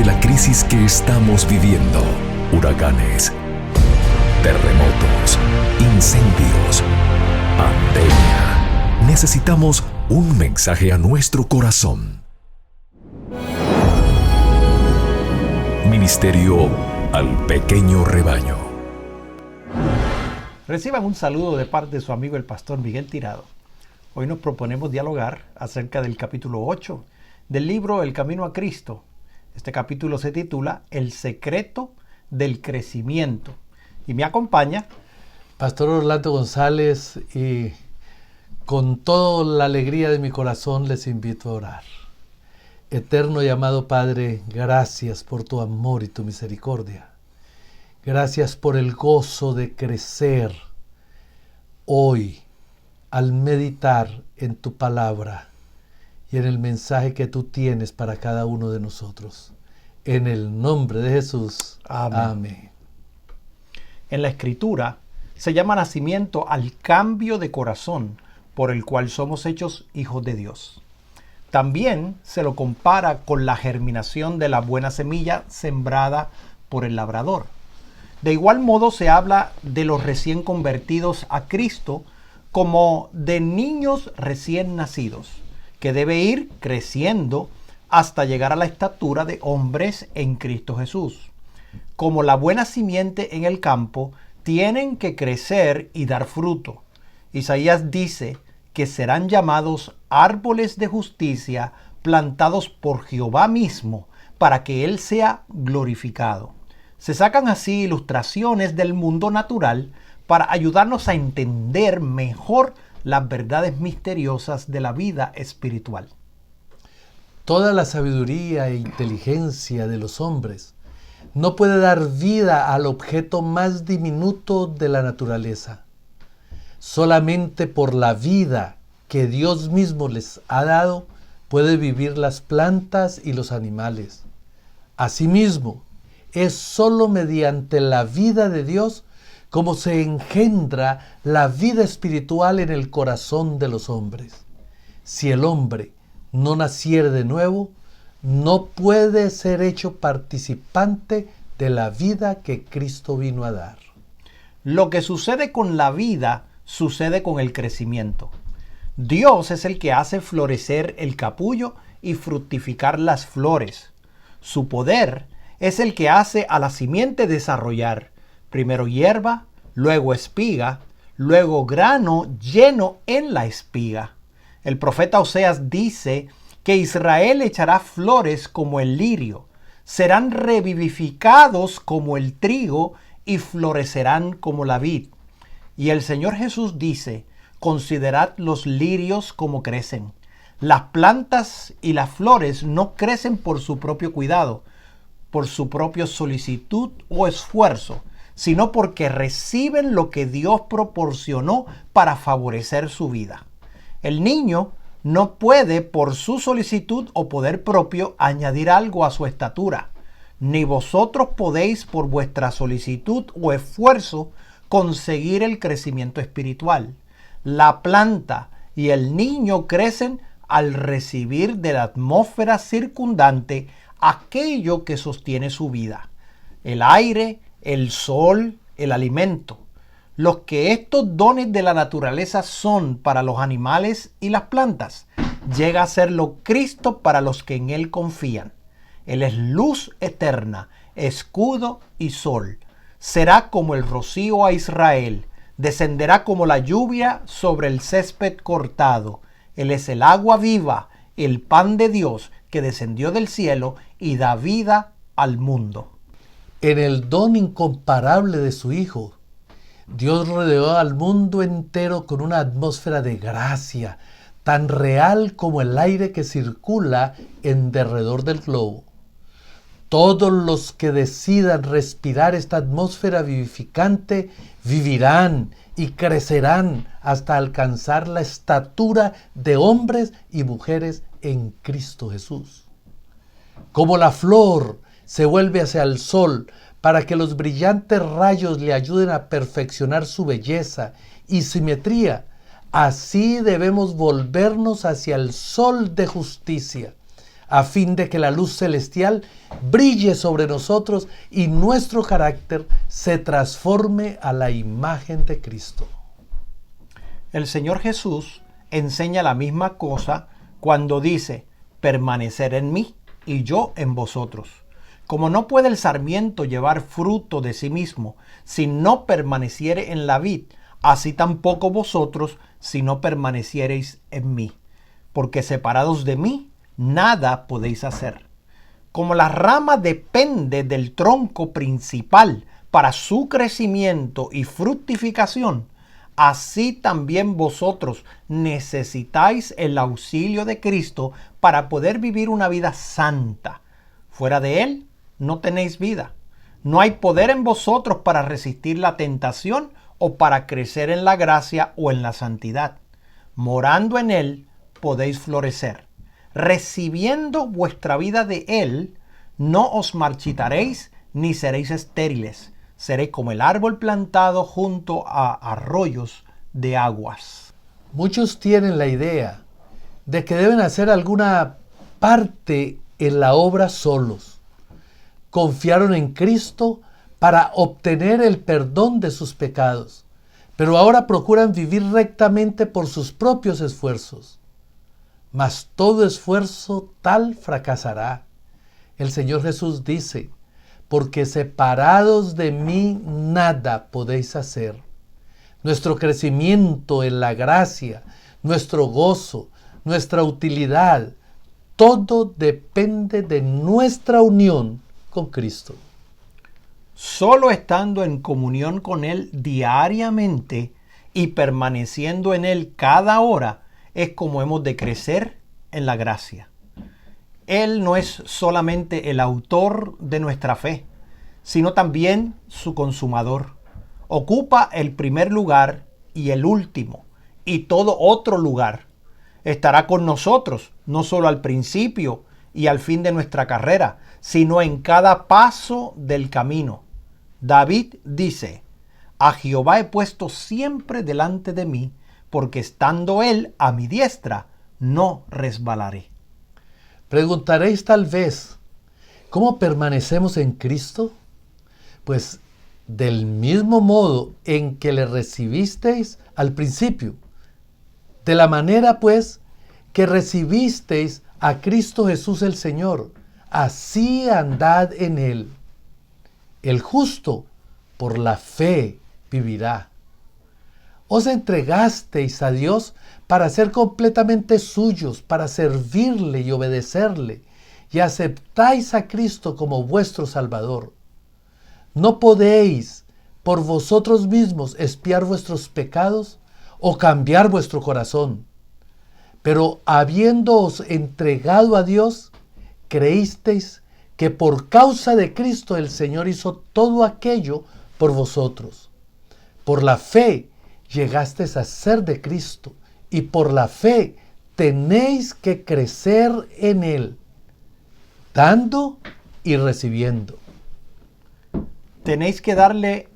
de la crisis que estamos viviendo: huracanes, terremotos, incendios, pandemia. Necesitamos un mensaje a nuestro corazón. Ministerio al pequeño rebaño. Reciban un saludo de parte de su amigo el pastor Miguel Tirado. Hoy nos proponemos dialogar acerca del capítulo 8 del libro El Camino a Cristo. Este capítulo se titula El secreto del crecimiento. Y me acompaña Pastor Orlando González, y con toda la alegría de mi corazón les invito a orar. Eterno y amado Padre, gracias por tu amor y tu misericordia. Gracias por el gozo de crecer hoy al meditar en tu palabra y en el mensaje que tú tienes para cada uno de nosotros. En el nombre de Jesús. Amén. Amén. En la Escritura se llama nacimiento al cambio de corazón por el cual somos hechos hijos de Dios. También se lo compara con la germinación de la buena semilla sembrada por el labrador. De igual modo se habla de los recién convertidos a Cristo como de niños recién nacidos, que debe ir creciendo hasta llegar a la estatura de hombres en Cristo Jesús. Como la buena simiente en el campo, tienen que crecer y dar fruto. Isaías dice que serán llamados árboles de justicia plantados por Jehová mismo, para que Él sea glorificado. Se sacan así ilustraciones del mundo natural para ayudarnos a entender mejor las verdades misteriosas de la vida espiritual. Toda la sabiduría e inteligencia de los hombres no puede dar vida al objeto más diminuto de la naturaleza. Solamente por la vida que Dios mismo les ha dado puede vivir las plantas y los animales. Asimismo, es sólo mediante la vida de Dios como se engendra la vida espiritual en el corazón de los hombres. Si el hombre no naciere de nuevo, no puede ser hecho participante de la vida que Cristo vino a dar. Lo que sucede con la vida sucede con el crecimiento. Dios es el que hace florecer el capullo y fructificar las flores. Su poder es el que hace a la simiente desarrollar primero hierba, luego espiga, luego grano lleno en la espiga. El profeta Oseas dice que Israel echará flores como el lirio, serán revivificados como el trigo y florecerán como la vid. Y el Señor Jesús dice: considerad los lirios como crecen. Las plantas y las flores no crecen por su propio cuidado, por su propia solicitud o esfuerzo, sino porque reciben lo que Dios proporcionó para favorecer su vida. El niño no puede, por su solicitud o poder propio, añadir algo a su estatura, ni vosotros podéis, por vuestra solicitud o esfuerzo, conseguir el crecimiento espiritual. La planta y el niño crecen al recibir de la atmósfera circundante aquello que sostiene su vida: el aire, el sol, el alimento. Los que estos dones de la naturaleza son para los animales y las plantas, llega a serlo Cristo para los que en Él confían. Él es luz eterna, escudo y sol. Será como el rocío a Israel, descenderá como la lluvia sobre el césped cortado. Él es el agua viva, el pan de Dios que descendió del cielo y da vida al mundo. En el don incomparable de su Hijo, Dios rodeó al mundo entero con una atmósfera de gracia, tan real como el aire que circula en derredor del globo. Todos los que decidan respirar esta atmósfera vivificante vivirán y crecerán hasta alcanzar la estatura de hombres y mujeres en Cristo Jesús. Como la flor se vuelve hacia el sol para que los brillantes rayos le ayuden a perfeccionar su belleza y simetría, así debemos volvernos hacia el sol de justicia, a fin de que la luz celestial brille sobre nosotros y nuestro carácter se transforme a la imagen de Cristo. El Señor Jesús enseña la misma cosa cuando dice, permanecer en mí y yo en vosotros. Como no puede el sarmiento llevar fruto de sí mismo si no permaneciere en la vid, así tampoco vosotros si no permaneciereis en mí. Porque separados de mí, nada podéis hacer. Como la rama depende del tronco principal para su crecimiento y fructificación, así también vosotros necesitáis el auxilio de Cristo para poder vivir una vida santa. Fuera de Él, no tenéis vida. No hay poder en vosotros para resistir la tentación o para crecer en la gracia o en la santidad. Morando en Él, podéis florecer. Recibiendo vuestra vida de Él, no os marchitaréis ni seréis estériles. Seréis como el árbol plantado junto a arroyos de aguas. Muchos tienen la idea de que deben hacer alguna parte en la obra solos. Confiaron en Cristo para obtener el perdón de sus pecados, pero ahora procuran vivir rectamente por sus propios esfuerzos. Mas todo esfuerzo tal fracasará. El Señor Jesús dice, porque separados de mí nada podéis hacer. Nuestro crecimiento en la gracia, nuestro gozo, nuestra utilidad, todo depende de nuestra unión con Cristo. Solo estando en comunión con Él diariamente y permaneciendo en Él cada hora es como hemos de crecer en la gracia. Él no es solamente el autor de nuestra fe, sino también su consumador. Ocupa el primer lugar y el último, y todo otro lugar. Estará con nosotros, no solo al principio y al fin de nuestra carrera, sino en cada paso del camino. David dice, a Jehová he puesto siempre delante de mí, porque estando Él a mi diestra, no resbalaré. Preguntaréis tal vez, ¿cómo permanecemos en Cristo? Pues del mismo modo en que le recibisteis al principio. De la manera pues que recibisteis a Cristo Jesús el Señor, así andad en Él. El justo por la fe vivirá. Os entregasteis a Dios para ser completamente suyos, para servirle y obedecerle, y aceptáis a Cristo como vuestro Salvador. No podéis por vosotros mismos expiar vuestros pecados o cambiar vuestro corazón, pero habiéndoos entregado a Dios, creísteis que por causa de Cristo el Señor hizo todo aquello por vosotros. Por la fe llegasteis a ser de Cristo, y por la fe tenéis que crecer en Él, dando y recibiendo. Tenéis que darle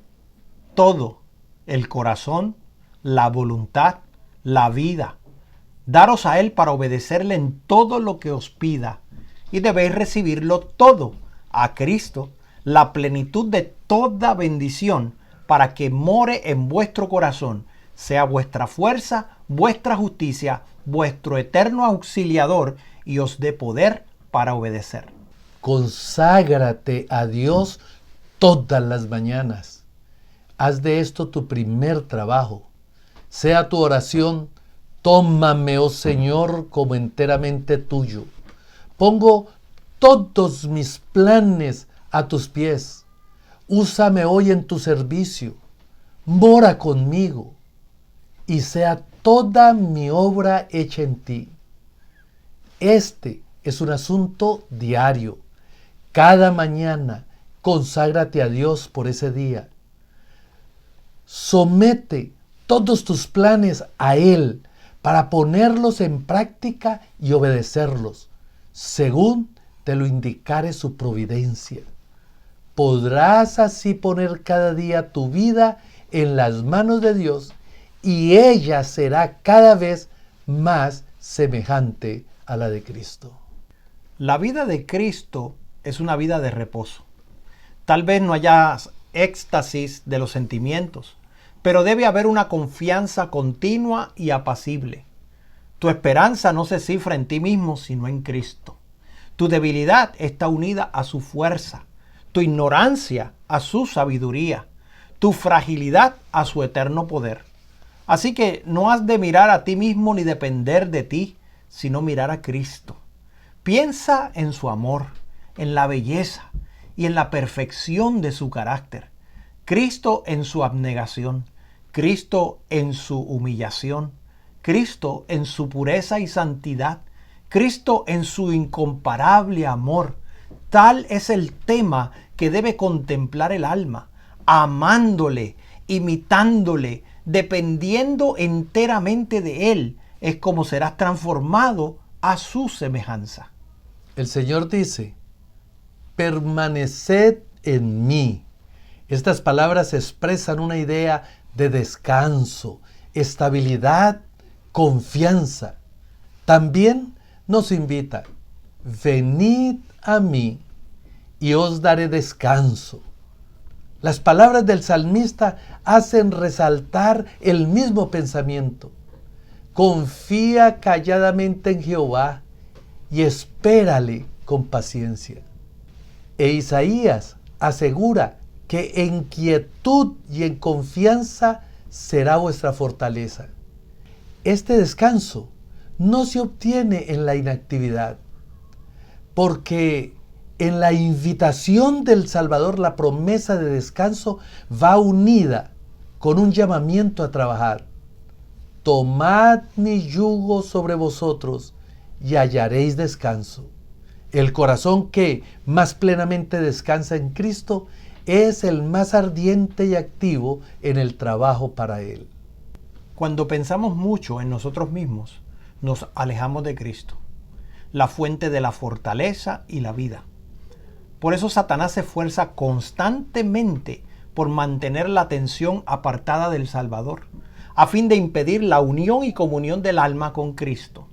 todo, el corazón, la voluntad, la vida. Daros a Él para obedecerle en todo lo que os pida. Y debéis recibirlo todo, a Cristo, la plenitud de toda bendición, para que more en vuestro corazón, sea vuestra fuerza, vuestra justicia, vuestro eterno auxiliador, y os dé poder para obedecer. Conságrate a Dios todas las mañanas. Haz de esto tu primer trabajo. Sea tu oración, tómame, oh Señor, como enteramente tuyo. Pongo todos mis planes a tus pies. Úsame hoy en tu servicio. Mora conmigo y sea toda mi obra hecha en ti. Este es un asunto diario. Cada mañana conságrate a Dios por ese día. Somete todos tus planes a Él para ponerlos en práctica y obedecerlos, según te lo indicare su providencia. Podrás así poner cada día tu vida en las manos de Dios y ella será cada vez más semejante a la de Cristo. La vida de Cristo es una vida de reposo. Tal vez no haya éxtasis de los sentimientos, pero debe haber una confianza continua y apacible. Tu esperanza no se cifra en ti mismo, sino en Cristo. Tu debilidad está unida a su fuerza, tu ignorancia a su sabiduría, tu fragilidad a su eterno poder. Así que no has de mirar a ti mismo ni depender de ti, sino mirar a Cristo. Piensa en su amor, en la belleza y en la perfección de su carácter. Cristo en su abnegación, Cristo en su humillación, Cristo en su pureza y santidad, Cristo en su incomparable amor. Tal es el tema que debe contemplar el alma, amándole, imitándole, dependiendo enteramente de Él. Es como serás transformado a su semejanza. El Señor dice, permaneced en mí. Estas palabras expresan una idea de descanso, estabilidad, confianza. También nos invita, venid a mí y os daré descanso. Las palabras del salmista hacen resaltar el mismo pensamiento. Confía calladamente en Jehová y espérale con paciencia. E Isaías asegura que en quietud y en confianza será vuestra fortaleza. Este descanso no se obtiene en la inactividad, porque en la invitación del Salvador la promesa de descanso va unida con un llamamiento a trabajar. Tomad mi yugo sobre vosotros y hallaréis descanso. El corazón que más plenamente descansa en Cristo es el más ardiente y activo en el trabajo para Él. Cuando pensamos mucho en nosotros mismos, nos alejamos de Cristo, la fuente de la fortaleza y la vida. Por eso Satanás se esfuerza constantemente por mantener la atención apartada del Salvador, a fin de impedir la unión y comunión del alma con Cristo,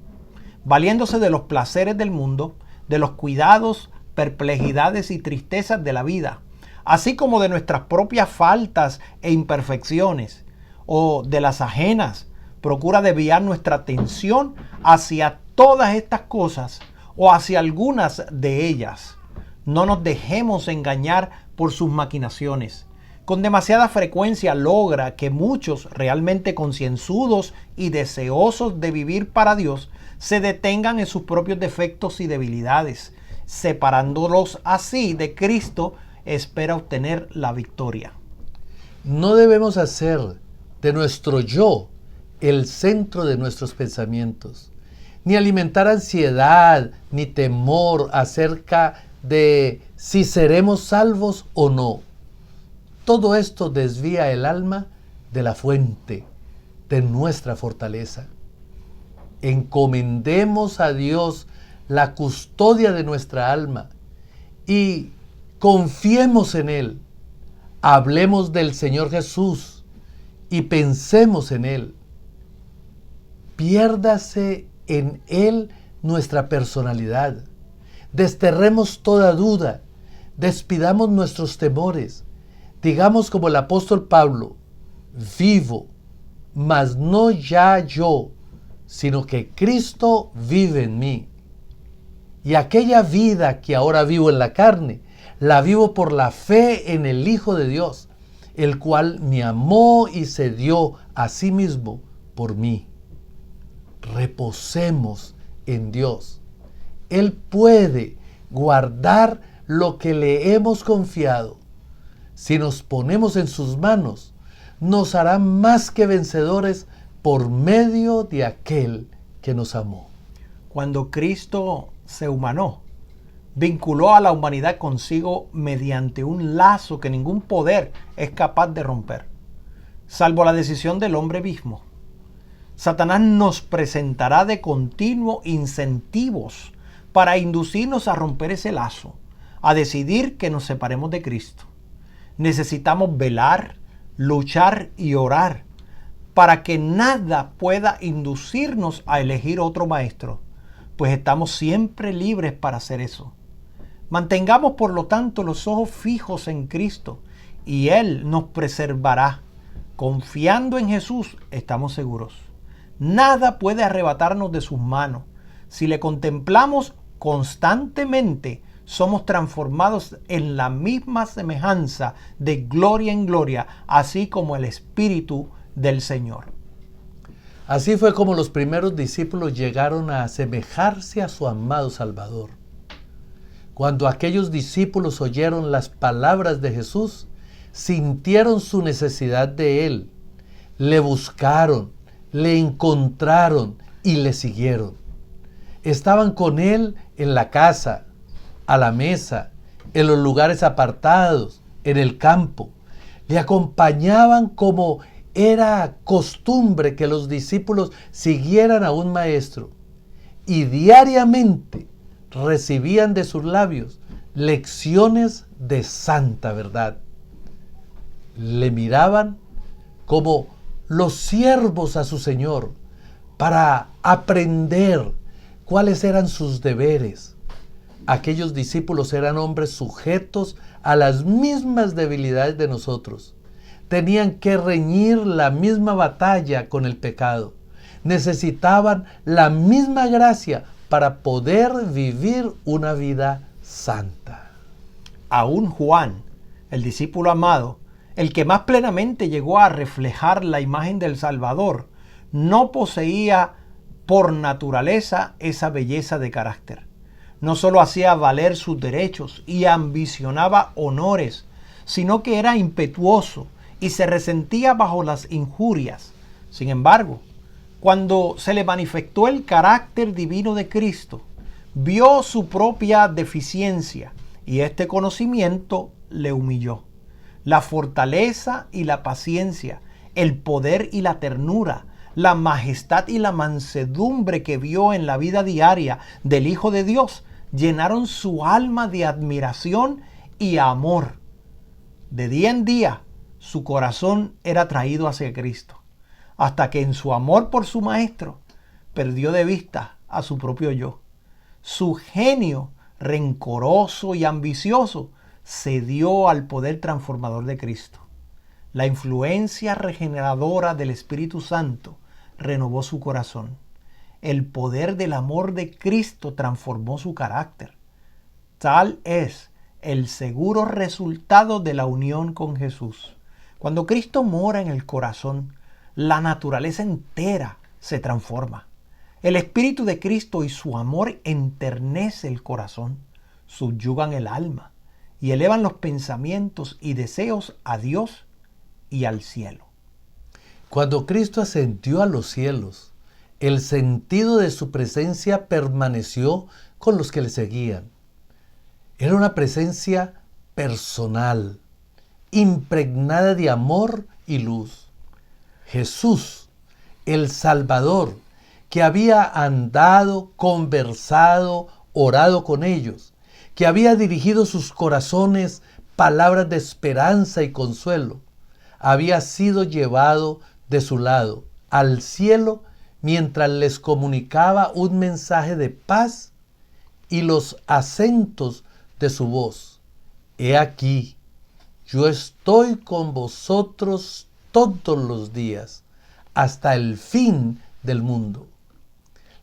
valiéndose de los placeres del mundo, de los cuidados, perplejidades y tristezas de la vida, así como de nuestras propias faltas e imperfecciones, o de las ajenas. Procura desviar nuestra atención hacia todas estas cosas o hacia algunas de ellas. No nos dejemos engañar por sus maquinaciones. Con demasiada frecuencia logra que muchos realmente concienzudos y deseosos de vivir para Dios se detengan en sus propios defectos y debilidades. Separándolos así de Cristo, espera obtener la victoria. No debemos hacer de nuestro yo el centro de nuestros pensamientos, ni alimentar ansiedad ni temor acerca de si seremos salvos o no. Todo esto desvía el alma de la fuente de nuestra fortaleza. Encomendemos a Dios la custodia de nuestra alma y confiemos en Él. Hablemos del Señor Jesús y pensemos en Él. Piérdase en Él nuestra personalidad. Desterremos toda duda. Despidamos nuestros temores. Digamos como el apóstol Pablo, vivo, mas no ya yo, sino que Cristo vive en mí. Y aquella vida que ahora vivo en la carne, la vivo por la fe en el Hijo de Dios, el cual me amó y se dio a sí mismo por mí. Reposemos en Dios. Él puede guardar lo que le hemos confiado. Si nos ponemos en sus manos, nos hará más que vencedores por medio de aquel que nos amó. Cuando Cristo se humanó, vinculó a la humanidad consigo mediante un lazo que ningún poder es capaz de romper, salvo la decisión del hombre mismo. Satanás nos presentará de continuo incentivos para inducirnos a romper ese lazo, a decidir que nos separemos de Cristo. Necesitamos velar, luchar y orar para que nada pueda inducirnos a elegir otro maestro, pues estamos siempre libres para hacer eso. Mantengamos por lo tanto los ojos fijos en Cristo y Él nos preservará. Confiando en Jesús estamos seguros. Nada puede arrebatarnos de sus manos. Si le contemplamos constantemente, somos transformados en la misma semejanza de gloria en gloria, así como el Espíritu del Señor. Así fue como los primeros discípulos llegaron a asemejarse a su amado Salvador. Cuando aquellos discípulos oyeron las palabras de Jesús, sintieron su necesidad de Él, le buscaron, le encontraron y le siguieron. Estaban con Él en la casa, a la mesa, en los lugares apartados, en el campo. Le acompañaban como era costumbre que los discípulos siguieran a un maestro, y diariamente recibían de sus labios lecciones de santa verdad. Le miraban como los siervos a su Señor para aprender cuáles eran sus deberes. Aquellos discípulos eran hombres sujetos a las mismas debilidades de nosotros. Tenían que reñir la misma batalla con el pecado. Necesitaban la misma gracia para poder vivir una vida santa. Aún Juan, el discípulo amado, el que más plenamente llegó a reflejar la imagen del Salvador, no poseía por naturaleza esa belleza de carácter. No solo hacía valer sus derechos y ambicionaba honores, sino que era impetuoso y se resentía bajo las injurias. Sin embargo, cuando se le manifestó el carácter divino de Cristo, vio su propia deficiencia y este conocimiento le humilló. La fortaleza y la paciencia, el poder y la ternura, la majestad y la mansedumbre que vio en la vida diaria del Hijo de Dios llenaron su alma de admiración y amor. De día en día, su corazón era atraído hacia Cristo, hasta que en su amor por su Maestro perdió de vista a su propio yo. Su genio, rencoroso y ambicioso, cedió al poder transformador de Cristo. La influencia regeneradora del Espíritu Santo renovó su corazón. El poder del amor de Cristo transformó su carácter. Tal es el seguro resultado de la unión con Jesús. Cuando Cristo mora en el corazón, la naturaleza entera se transforma. El Espíritu de Cristo y su amor enternece el corazón, subyugan el alma y elevan los pensamientos y deseos a Dios y al cielo. Cuando Cristo ascendió a los cielos, el sentido de su presencia permaneció con los que le seguían. Era una presencia personal, impregnada de amor y luz. Jesús, el Salvador, que había andado, conversado, orado con ellos, que había dirigido sus corazones palabras de esperanza y consuelo, había sido llevado de su lado al cielo mientras les comunicaba un mensaje de paz y los acentos de su voz. He aquí, yo estoy con vosotros todos los días, hasta el fin del mundo.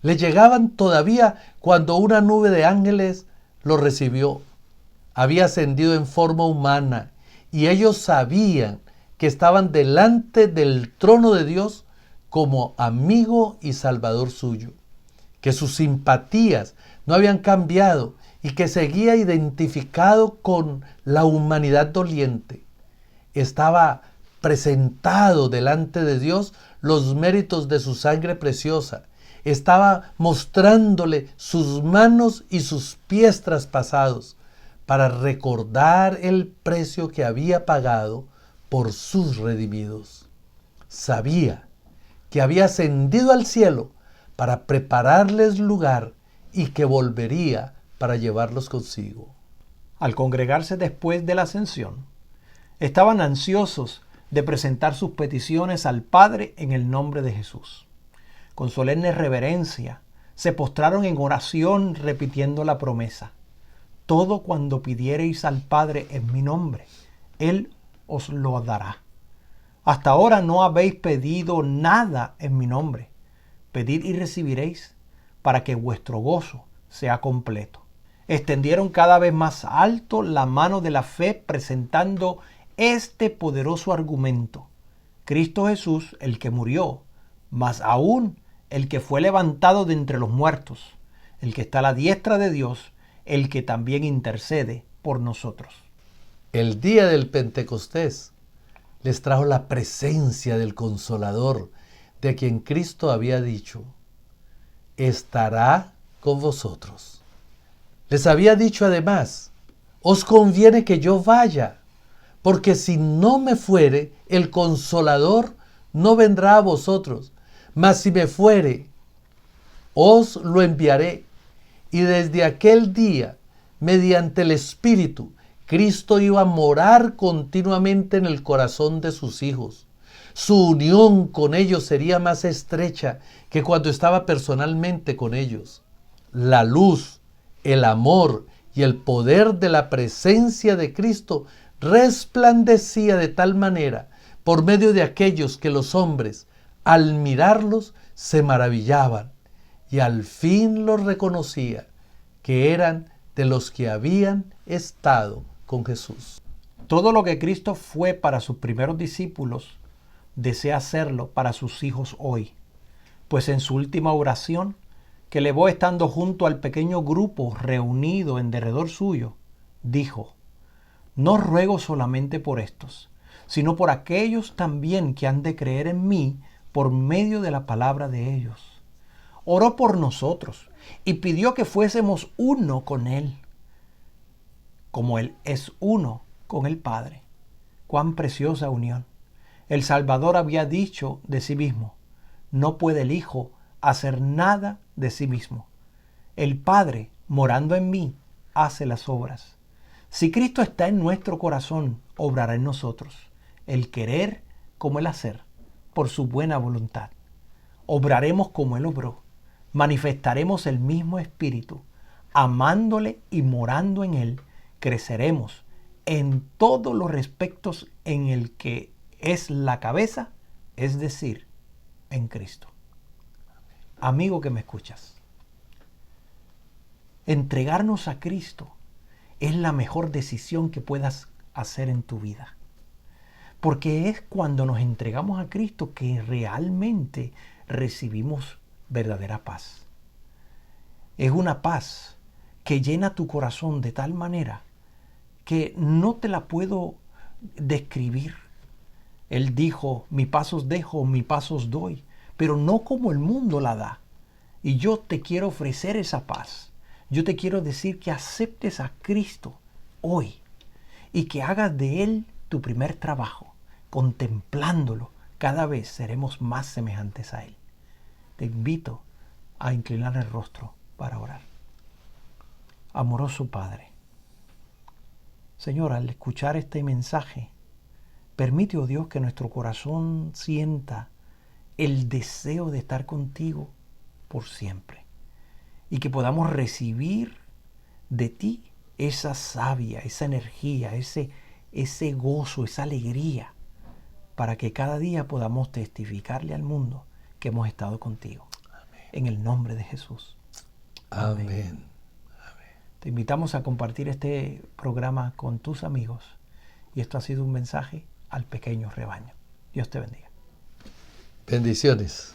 Le llegaban todavía cuando una nube de ángeles lo recibió. Había ascendido en forma humana y ellos sabían que estaban delante del trono de Dios como amigo y salvador suyo, que sus simpatías no habían cambiado y que seguía identificado con la humanidad doliente. Estaba presentado delante de Dios los méritos de su sangre preciosa. Estaba mostrándole sus manos y sus pies traspasados para recordar el precio que había pagado por sus redimidos. Sabía que había ascendido al cielo para prepararles lugar y que volvería para llevarlos consigo. Al congregarse después de la ascensión, estaban ansiosos de presentar sus peticiones al Padre en el nombre de Jesús. Con solemne reverencia, se postraron en oración repitiendo la promesa: todo cuando pidiereis al Padre en mi nombre, Él os lo dará. Hasta ahora no habéis pedido nada en mi nombre. Pedid y recibiréis, para que vuestro gozo sea completo. Extendieron cada vez más alto la mano de la fe, presentando este poderoso argumento: Cristo Jesús, el que murió, más aún el que fue levantado de entre los muertos, el que está a la diestra de Dios, el que también intercede por nosotros. El día del Pentecostés les trajo la presencia del Consolador, de quien Cristo había dicho: estará con vosotros. Les había dicho además: os conviene que yo vaya, porque si no me fuere, el Consolador no vendrá a vosotros, mas si me fuere, os lo enviaré. Y desde aquel día, mediante el Espíritu, Cristo iba a morar continuamente en el corazón de sus hijos. Su unión con ellos sería más estrecha que cuando estaba personalmente con ellos. La luz, el amor y el poder de la presencia de Cristo resplandecía de tal manera por medio de aquellos que los hombres, al mirarlos, se maravillaban y al fin los reconocía que eran de los que habían estado con Jesús. Todo lo que Cristo fue para sus primeros discípulos, desea hacerlo para sus hijos hoy. Pues en su última oración, que elevó estando junto al pequeño grupo reunido en derredor suyo, dijo: no ruego solamente por estos, sino por aquellos también que han de creer en mí por medio de la palabra de ellos. Oró por nosotros y pidió que fuésemos uno con Él, como Él es uno con el Padre. ¡Cuán preciosa unión! El Salvador había dicho de sí mismo: no puede el Hijo hacer nada de sí mismo. El Padre, morando en mí, hace las obras. Si Cristo está en nuestro corazón, obrará en nosotros el querer como el hacer, por su buena voluntad. Obraremos como Él obró. Manifestaremos el mismo Espíritu. Amándole y morando en Él, creceremos en todos los respectos en el que es la cabeza, es decir, en Cristo. Amigo que me escuchas, entregarnos a Cristo es la mejor decisión que puedas hacer en tu vida. Porque es cuando nos entregamos a Cristo que realmente recibimos verdadera paz. Es una paz que llena tu corazón de tal manera que no te la puedo describir. Él dijo: mi paz os dejo, mi paz os doy, pero no como el mundo la da. Y yo te quiero ofrecer esa paz. Yo te quiero decir que aceptes a Cristo hoy y que hagas de Él tu primer trabajo. Contemplándolo, cada vez seremos más semejantes a Él. Te invito a inclinar el rostro para orar. Amoroso Padre, Señor, al escuchar este mensaje, permite, oh Dios, que nuestro corazón sienta el deseo de estar contigo por siempre y que podamos recibir de ti esa savia, esa energía, ese gozo, esa alegría, para que cada día podamos testificarle al mundo que hemos estado contigo. Amén. En el nombre de Jesús. Amén. Amén. Te invitamos a compartir este programa con tus amigos. Y esto ha sido un mensaje al pequeño rebaño. Dios te bendiga. Bendiciones.